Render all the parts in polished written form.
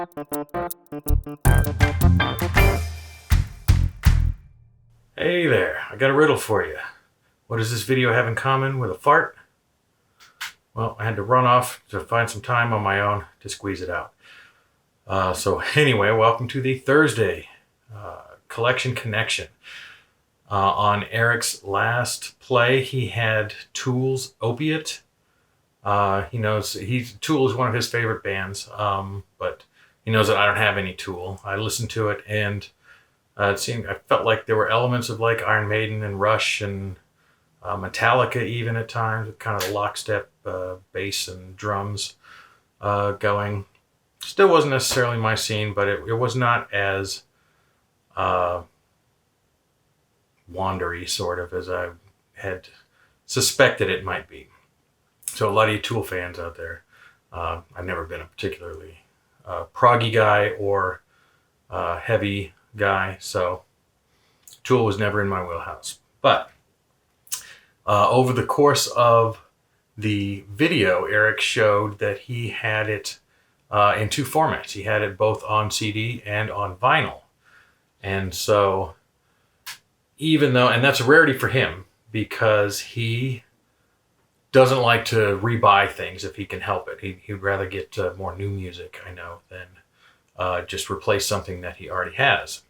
Hey there, I got a riddle for you. What does this video have in common with a fart? Well, I had to run off to find some time on my own to squeeze it out. So anyway, welcome to the Thursday Collection Connection. On Eric's last play, he had Tool's Opiate. Tool is one of his favorite bands, but he knows that I don't have any Tool. I listened to it and I felt like there were elements of like Iron Maiden and Rush and Metallica even at times, with kind of the lockstep bass and drums going. Still wasn't necessarily my scene, but it was not as wandery sort of as I had suspected it might be. So a lot of you Tool fans out there, I've never been a particularly proggy guy or heavy guy, so Tool was never in my wheelhouse. But over the course of the video, Eric showed that he had it in two formats. He had it both on CD and on vinyl. And so and that's a rarity for him because he doesn't like to rebuy things if he can help it. He'd rather get more new music, I know, than just replace something that he already has.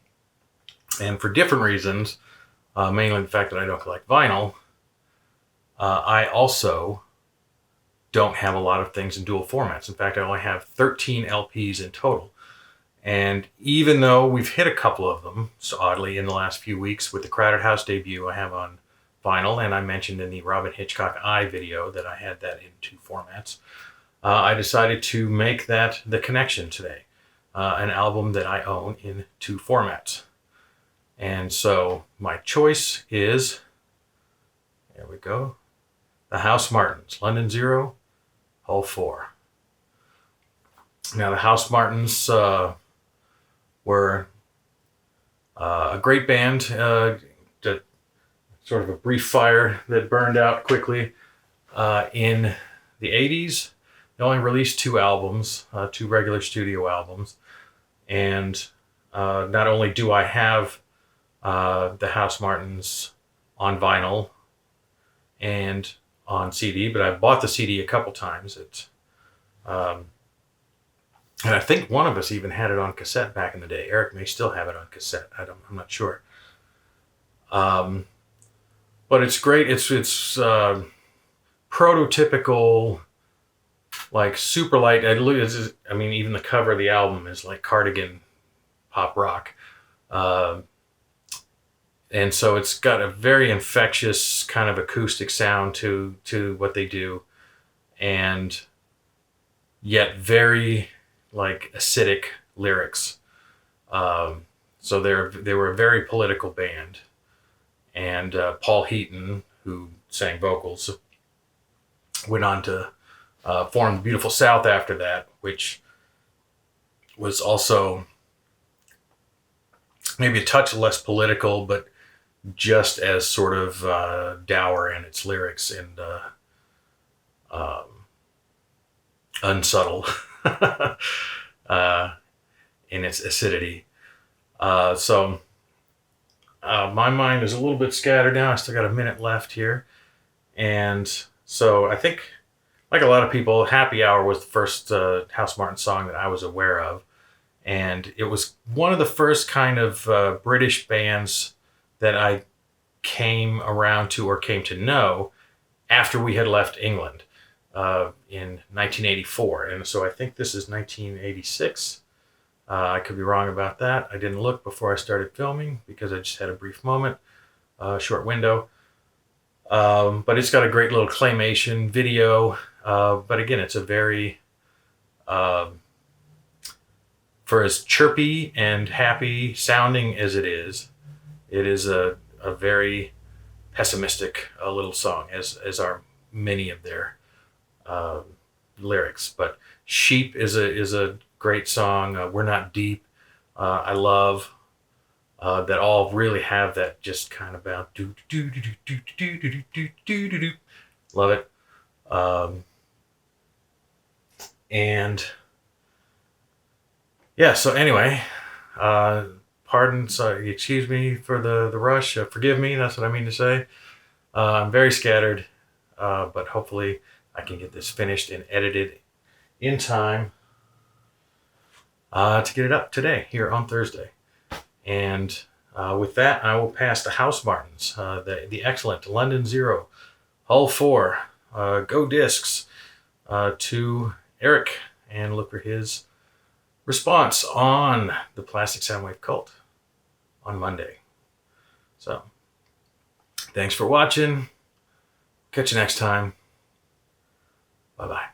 And for different reasons, mainly the fact that I don't collect vinyl, I also don't have a lot of things in dual formats. In fact, I only have 13 LPs in total. And even though we've hit a couple of them, so oddly, in the last few weeks with the Crowded House debut I have on vinyl, and I mentioned in the Robin Hitchcock Eye video that I had that in two formats, I decided to make that the connection today, an album that I own in two formats. And so my choice is, there we go, the House Martins, London 0, Hull 4. Now the House Martins were a great band, that sort of a brief fire that burned out quickly in the 80s. They only released two albums, two regular studio albums. And not only do I have the House Martins on vinyl and on CD, but I've bought the CD a couple times. And I think one of us even had it on cassette back in the day. Eric may still have it on cassette. I'm not sure. But it's great. It's prototypical, like super light. Even the cover of the album is like Cardigan pop rock. And so it's got a very infectious kind of acoustic sound to what they do, and yet very like acidic lyrics. So they were a very political band, and Paul Heaton, who sang vocals, went on to form the Beautiful South after that, which was also maybe a touch less political, but just as sort of dour in its lyrics and unsubtle in its acidity. So my mind is a little bit scattered now. I still got a minute left here. And so I think, like a lot of people, Happy Hour was the first House Martin song that I was aware of. And it was one of the first kind of British bands that I came around to or came to know after we had left England in 1984. And so I think this is 1986. I could be wrong about that. I didn't look before I started filming because I just had a brief moment, short window. But it's got a great little claymation video. But again, it's a very, for as chirpy and happy sounding as it is a very pessimistic little song, as are many of their lyrics. But Sheep is a great song. We're Not Deep, I love. That all really have that just kind of about do do do do do do do do do do. Love it. And Yeah, so anyway, pardon, sorry, excuse me for the rush. Forgive me, that's what I mean to say. I'm very scattered, but hopefully I can get this finished and edited in time to get it up today, here on Thursday. And with that, I will pass the House Martins, the excellent London Zero, Hull 4, Go Discs, to Eric, and look for his response on the Plastic Soundwave Cult on Monday. So, thanks for watching. Catch you next time. Bye-bye.